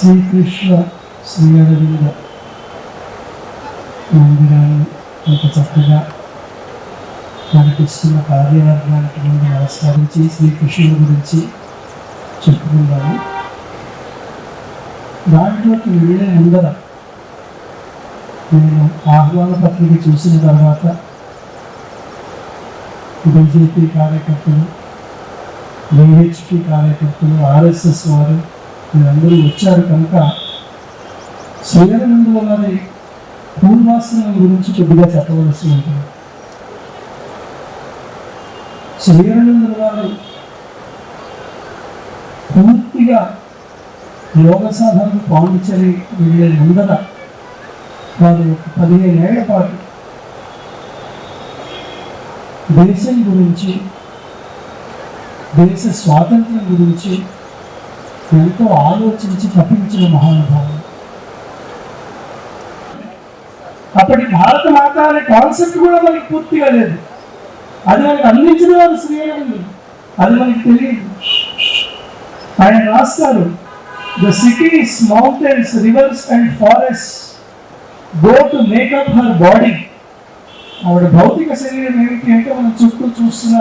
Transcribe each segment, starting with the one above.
శ్రీకృష్ణ శ్రీ అరవింద మందిరాన్ని అంత చక్కగా నడిపిస్తున్న కార్యవర్గానికి ముందు నమస్కరించి శ్రీకృష్ణుని గురించి చెప్పుకుందాము. దాంట్లోకి వెళ్ళే ముందర నేను ఆహ్వాన పత్రిక చూసిన తర్వాత బీజేపీ కార్యకర్తలు, విహెచ్పి కార్యకర్తలు, ఆర్ఎస్ఎస్ వారు వీరందరూ వచ్చారు కనుక శ్రీరవిందు వారి పూర్వాశ్రమం గురించి కొద్దిగా చెప్పవలసి ఉంటుంది. శ్రీరవిందు వారు పూర్తిగా యోగ సాధనకు పాండిచేరి వెళ్ళే ముందర వారు 15 ఏళ్ల పాటు దేశం గురించి, దేశ స్వాతంత్ర్యం గురించి ఎంతో ఆలోచించి తప్పించిన మహానుభావులు. అప్పటి భారత మాత అనే కాన్సెప్ట్ కూడా మనకి పూర్తిగా లేదు. అది మనకి అందించిన వారు శ్రీరవిందు, అది మనకి తెలియదు. ఆయన రాస్తారు, the cities, mountains, reverse and forest go to make up her body. ఆవిడ భౌతిక శరీరం ఏమిటి అంటే మనం చుట్టూ చూస్తున్న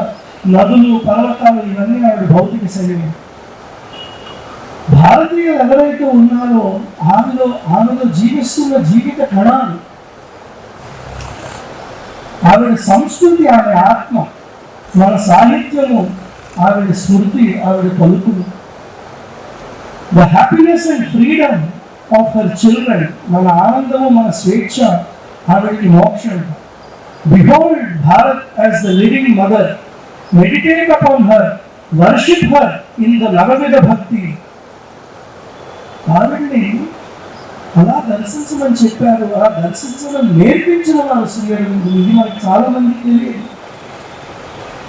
నదులు, పర్వతాలు, ఇవన్నీ ఆవిడ భౌతిక శరీరం. భారతీయులు ఎవరైతే ఉన్నారో ఆమెలో జీవిస్తున్న జీవిత కణాలు, ఆవిడ సంస్కృతి, ఆవిడ ఆత్మ, మన సాహిత్యము, ఆవిడ స్మృతి, ఆవిడ పలుకులు. The happiness and freedom of her children, మన ఆనందము, మన స్వేచ్ఛ ఆవిడకి మోక్షం. Behold Bharat as the living mother, meditate upon her, worship her in the నవవిధ భక్తి. ఆవిడ్ని అలా దర్శించమని చెప్పారు, అలా దర్శించమని నేర్పించిన వారు శ్రీరవిందు. ఇది మనకి చాలా మందికి తెలియదు.